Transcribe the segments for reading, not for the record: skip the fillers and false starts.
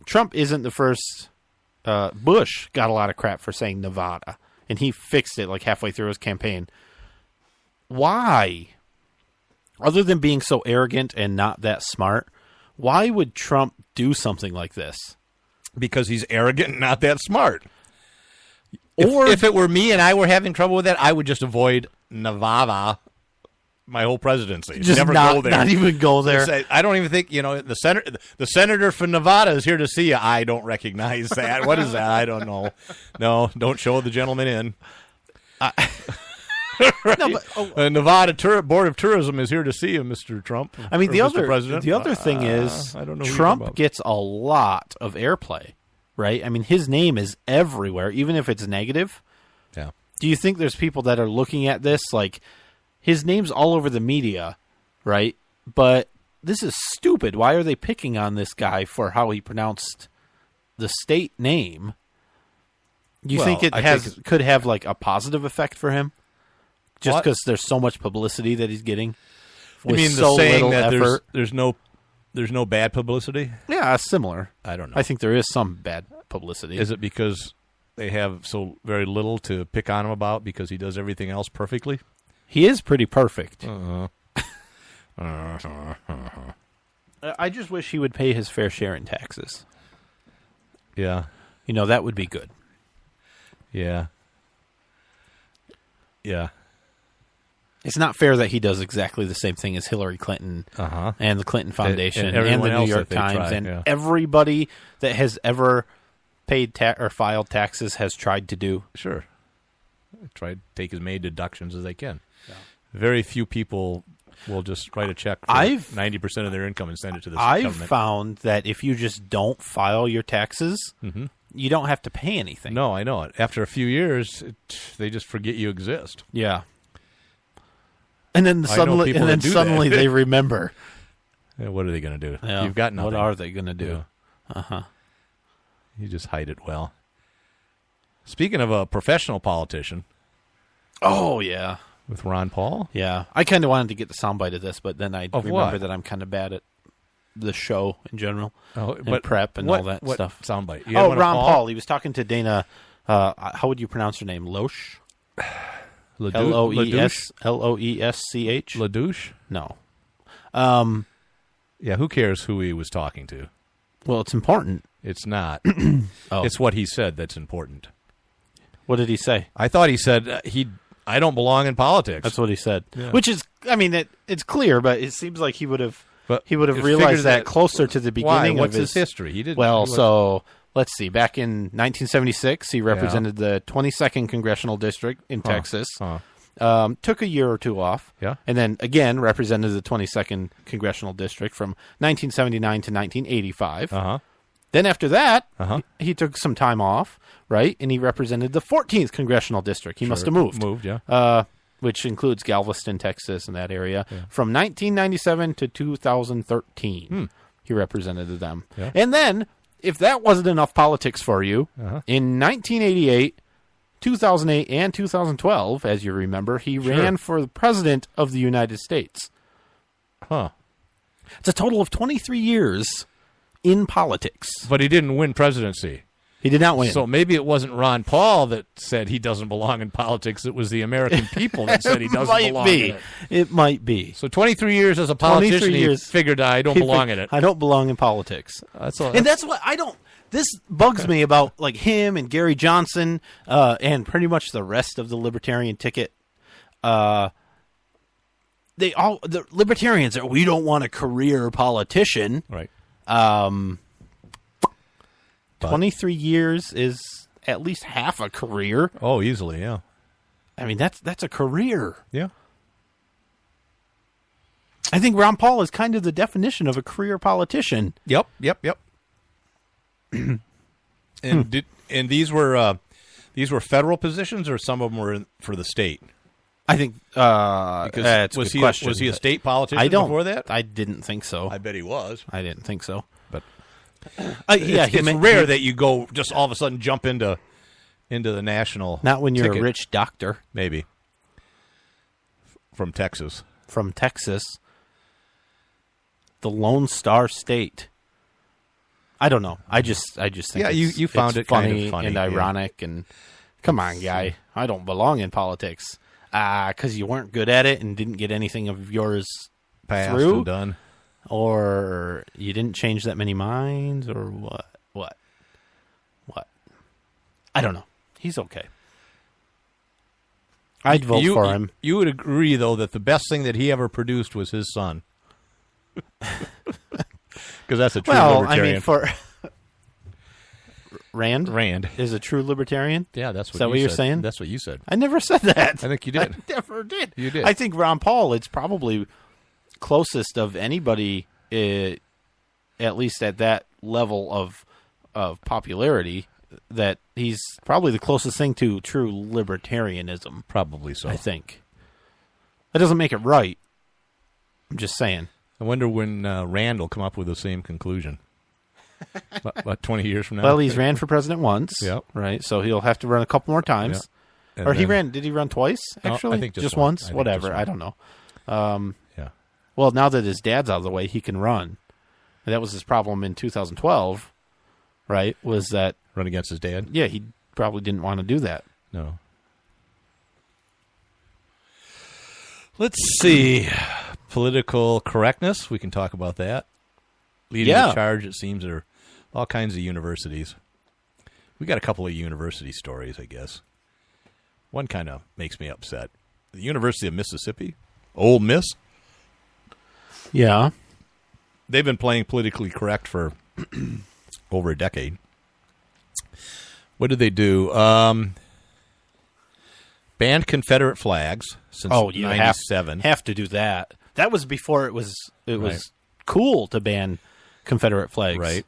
Trump isn't the first. Bush got a lot of crap for saying Nevada, and he fixed it like halfway through his campaign. Why? Other than being so arrogant and not that smart, why would Trump do something like this? Because he's arrogant and not that smart. Or if it were me and I were having trouble with that, I would just avoid Nevada my whole presidency. Just never go there. Not even go there. Say, I don't even think, the senator from Nevada is here to see you. I don't recognize that. What is that? I don't know. No, don't show the gentleman in. Right? No, but, Nevada Board of Tourism is here to see you, Mr. Trump. I mean, the President. other thing is I don't know Trump gets a lot of airplay, right? I mean, his name is everywhere, even if it's negative. Yeah. Do you think there's people that are looking at this like his name's all over the media, right? But this is stupid. Why are they picking on this guy for how he pronounced the state name? Do you think it could have like a positive effect for him? Just because there's so much publicity that he's getting. You mean the saying that there's no bad publicity? Yeah, similar. I don't know. I think there is some bad publicity. Is it because they have so very little to pick on him about because he does everything else perfectly? He is pretty perfect. I just wish he would pay his fair share in taxes. Yeah. That would be good. Yeah. Yeah. It's not fair that he does exactly the same thing as Hillary Clinton and the Clinton Foundation and the New York Times everybody that has ever paid or filed taxes has tried to do. Sure. Tried to take as many deductions as they can. Yeah. Very few people will just write a check for 90% of their income and send it to the government. I've found that if you just don't file your taxes, you don't have to pay anything. No, I know it. After a few years, they just forget you exist. Yeah. And then suddenly they remember. Yeah, what are they going to do? Yeah. You've got nothing. What are they going to do? Yeah. You just hide it well. Speaking of a professional politician. Oh, yeah. With Ron Paul? Yeah. I kind of wanted to get the soundbite of this, but then I remember that I'm kind of bad at the show in general. And prep and all that stuff. Soundbite? Ron Paul. He was talking to Dana. How would you pronounce her name? Loesch? Loesch? LaDouche? No. Yeah, who cares who he was talking to? Well, it's important. It's not. It's what he said that's important. What did he say? I thought he said I don't belong in politics. That's what he said. Yeah. Which is, I mean, it's clear, but it seems like he would have realized that closer to the beginning What's of his history? He didn't. Well, so let's see. Back in 1976, he represented the 22nd Congressional District in Texas. Took a year or two off. Yeah. And then again represented the 22nd Congressional District from 1979 to 1985. Then after that, he took some time off, right? And he represented the 14th Congressional District. He must have moved. Which includes Galveston, Texas, and that area. Yeah. From 1997 to 2013, he represented them. Yeah. And then, if that wasn't enough politics for you, in 1988, 2008, and 2012, as you remember, he ran for the president of the United States. It's a total of 23 years in politics. But he didn't win presidency. He did not win. So maybe it wasn't Ron Paul that said he doesn't belong in politics. It was the American people that said he doesn't belong in it. It might be. So 23 years as a politician, he figured I don't belong in it. I don't belong in politics. That's what I don't... This bugs me about like him and Gary Johnson and pretty much the rest of the libertarian ticket. The libertarians are, we don't want a career politician. Right. 23 years is at least half a career. Oh, easily, yeah. I mean, that's a career. Yeah. I think Ron Paul is kind of the definition of a career politician. Yep. And these were federal positions, or some of them were for the state? I think that's was a good question. Was he a state politician before that? I didn't think so. I bet he was. I didn't think so. But it's rare that you go just all of a sudden jump into the national. Not when you're ticket. a rich doctor. Maybe. From Texas. The Lone Star State. I don't know. I just think you found it funny, kind of funny and ironic, and come on, guy, I don't belong in politics because you weren't good at it and didn't get anything of yours passed through, and done, or you didn't change that many minds, or what? I don't know. He's okay. I'd vote for him. You would agree, though, that the best thing that he ever produced was his son. Because that's a true libertarian. I mean, for Rand is a true libertarian. Yeah, that's what. Is that what you're saying? That's what you said. I never said that. I think you did. I never did. You did. I think Ron Paul. It's probably closest of anybody, at least at that level of popularity. That he's probably the closest thing to true libertarianism. Probably so. I think. That doesn't make it right. I'm just saying. I wonder when Rand will come up with the same conclusion. about 20 years from now? Well, he's ran for president once. Yep. Right? So he'll have to run a couple more times. Yep. Or did he run twice, actually? I think just once? Whatever. I don't know. Yeah. Well, now that his dad's out of the way, he can run. And that was his problem in 2012, right? Was that... Run against his dad? Yeah, he probably didn't want to do that. No. Let's see. Political correctness. We can talk about that. Leading the charge, it seems, are all kinds of universities. We got a couple of university stories, I guess. One kind of makes me upset. The University of Mississippi, Ole Miss. Yeah. They've been playing politically correct for over a decade. What did they do? Banned Confederate flags since 1997. Have to do that. That was before it was cool to ban Confederate flags. Right.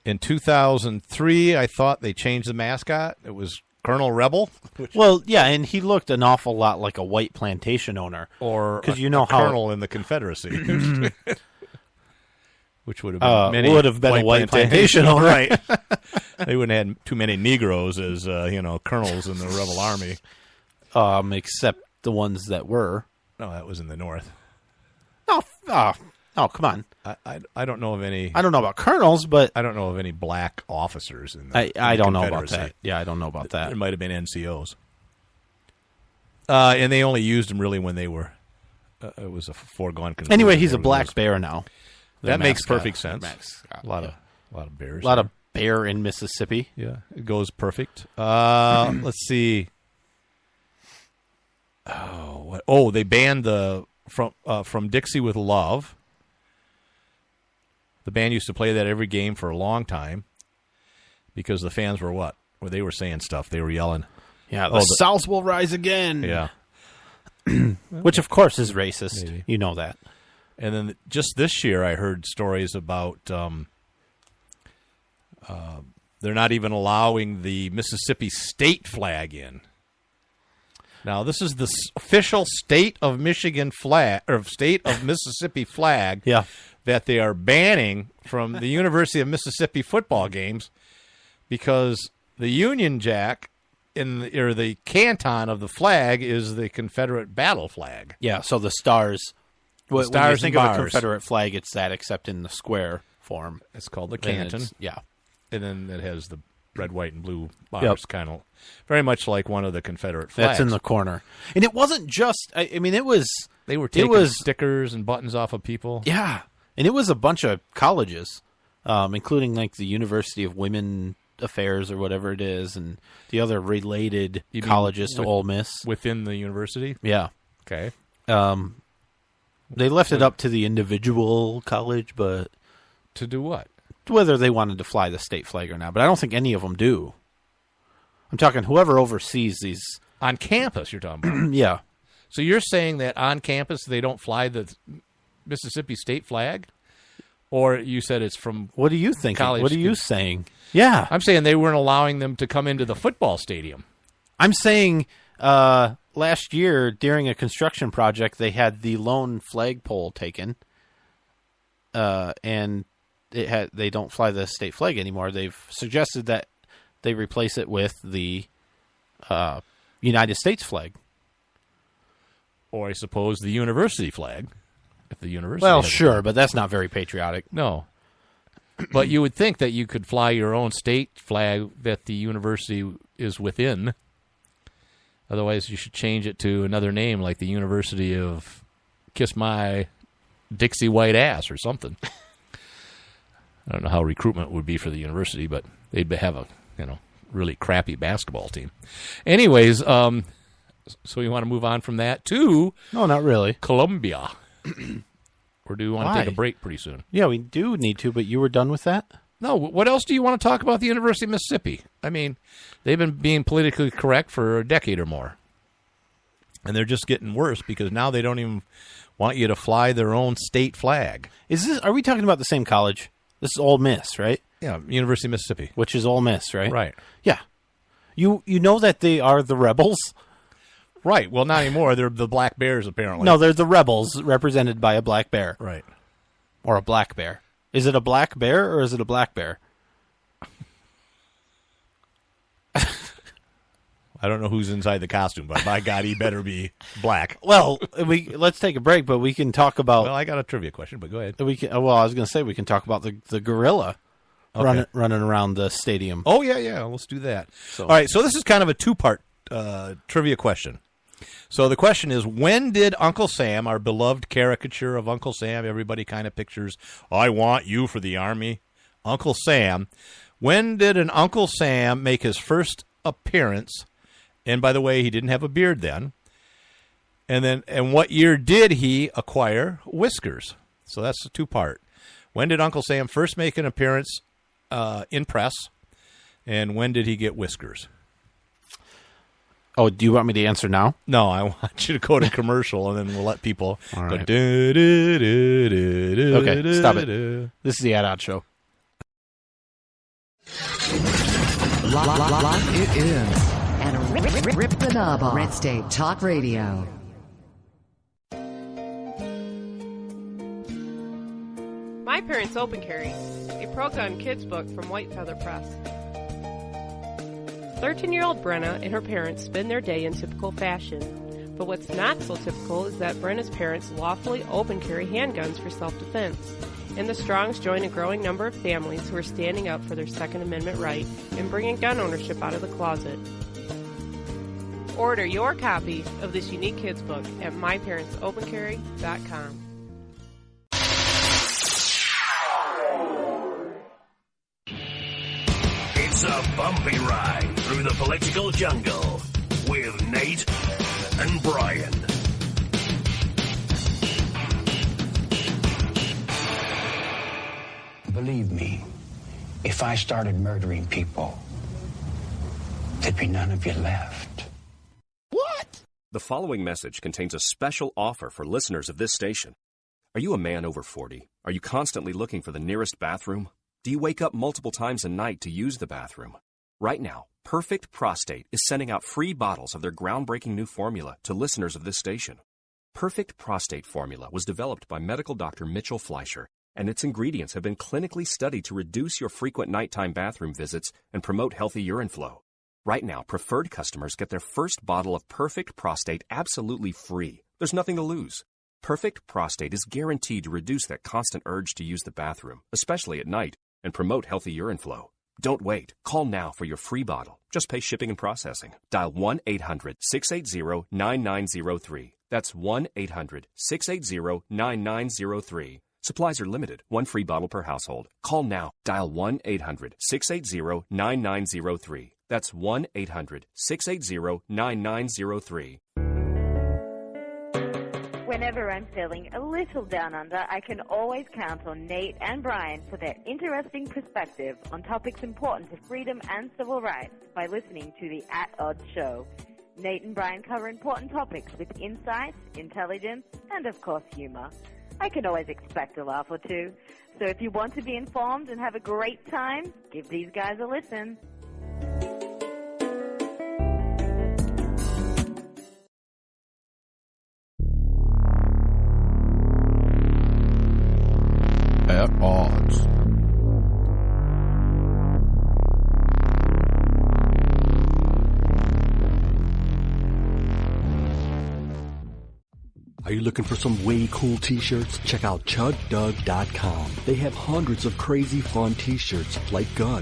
In 2003, I thought they changed the mascot. It was Colonel Rebel. Well, yeah, and he looked an awful lot like a white plantation owner. Or a colonel in the Confederacy. Which would have been a white plantation owner. Right. They wouldn't have had too many Negroes as colonels in the rebel army. Except the ones that were. No, that was in the North. Oh, come on. I don't know of any. I don't know about colonels, but I don't know of any black officers in the I don't know about that. Yeah, I don't know about that. There might have been NCOs. And they only used them really when they were. It was a foregone conclusion. Anyway, he's a black bear now. That makes perfect sense. A lot of bears. A lot of bear in Mississippi. Yeah, it goes perfect. Let's see. They banned the from Dixie with Love. The band used to play that every game for a long time because the fans were what? Well, they were saying stuff. They were yelling. Yeah, the South will rise again. Yeah. Which, of course, is racist. Maybe. You know that. And then just this year, I heard stories about they're not even allowing the Mississippi state flag in. Now, this is the official state of Michigan flag, or state of Mississippi flag that they are banning from the University of Mississippi football games because the Union Jack or the canton of the flag is the Confederate battle flag. Yeah, so the stars. When you think of a Confederate flag, it's that, except in the square form. It's called the canton. Yeah. And then it has the red, white, and blue bars, kind of very much like one of the Confederate flags. That's in the corner. And it wasn't just, I mean, it was... They were taking stickers and buttons off of people. Yeah. And it was a bunch of colleges, including like the University of Women Affairs or whatever it is, and the other related colleges to Ole Miss. Within the university? Yeah. Okay. They left it up to the individual college, but... To do what? Whether they wanted to fly the state flag or not, but I don't think any of them do. I'm talking whoever oversees these... On campus, you're talking about? Yeah. So you're saying that on campus they don't fly the Mississippi state flag? Or you said it's from... What are you thinking? What are you saying? Yeah. I'm saying they weren't allowing them to come into the football stadium. I'm saying last year during a construction project they had the lone flagpole taken, and they don't fly the state flag anymore. They've suggested that they replace it with the United States flag. Or I suppose the university flag. If the university well, sure, but that's not very patriotic. No. But you would think that you could fly your own state flag that the university is within. Otherwise, you should change it to another name, like the University of Kiss My Dixie White Ass or something. I don't know how recruitment would be for the university, but they'd have a really crappy basketball team. Anyways, so you want to move on from that to... No, not really. Columbia. Or do you want to take a break pretty soon? Yeah, we do need to, but you were done with that? No, what else do you want to talk about the University of Mississippi? I mean, they've been being politically correct for a decade or more. And they're just getting worse because now they don't even want you to fly their own state flag. Are we talking about the same college? This is Ole Miss, right? Yeah, University of Mississippi. Which is Ole Miss, right? Right. Yeah. You know that they are the rebels? Right. Well, not anymore. They're the Black Bears, apparently. No, they're the rebels represented by a black bear. Right. Or a black bear. Is it a black bear or is it a black bear? I don't know who's inside the costume, but by God, he better be black. Well, let's take a break, but we can talk about... Well, I got a trivia question, but go ahead. I was going to say we can talk about the gorilla running around the stadium. Oh, yeah, let's do that. All right, so this is kind of a two-part trivia question. So the question is, when did Uncle Sam, our beloved caricature of Uncle Sam, everybody kind of pictures, I want you for the Army, Uncle Sam, when did an Uncle Sam make his first appearance? And by the way, he didn't have a beard then. And what year did he acquire whiskers? So that's the two-part. When did Uncle Sam first make an appearance in press? And when did he get whiskers? Oh, do you want me to answer now? No, I want you to go to commercial, and then we'll let people go. Right. Okay, stop it. This is the Ad Out Show. Lock it in. And rip the knob off. Red State Talk Radio. My Parents Open Carry, a pro-gun kids book from White Feather Press. 13-year-old Brenna and her parents spend their day in typical fashion. But what's not so typical is that Brenna's parents lawfully open carry handguns for self-defense. And the Strongs join a growing number of families who are standing up for their Second Amendment right and bringing gun ownership out of the closet. Order your copy of this unique kids book at myparentsopencarry.com. It's a bumpy ride through the political jungle with Nate and Brian. Believe me, if I started murdering people, there'd be none of you left. What? The following message contains a special offer for listeners of this station. Are you a man over 40? Are you constantly looking for the nearest bathroom? Do you wake up multiple times a night to use the bathroom? Right now, Perfect Prostate is sending out free bottles of their groundbreaking new formula to listeners of this station. Perfect Prostate Formula was developed by medical doctor Mitchell Fleischer, and its ingredients have been clinically studied to reduce your frequent nighttime bathroom visits and promote healthy urine flow. Right now, preferred customers get their first bottle of Perfect Prostate absolutely free. There's nothing to lose. Perfect Prostate is guaranteed to reduce that constant urge to use the bathroom, especially at night, and promote healthy urine flow. Don't wait. Call now for your free bottle. Just pay shipping and processing. Dial 1-800-680-9903. That's 1-800-680-9903. Supplies are limited. One free bottle per household. Call now. Dial 1-800-680-9903. That's 1-800-680-9903. Whenever I'm feeling a little down under, I can always count on Nate and Brian for their interesting perspective on topics important to freedom and civil rights by listening to the At Odds Show. Nate and Brian cover important topics with insight, intelligence, and of course humor. I can always expect a laugh or two. So if you want to be informed and have a great time, give these guys a listen. At Odds. Are you looking for some way cool t-shirts? Check out ChugDoug.com. They have hundreds of crazy fun t-shirts like Gun,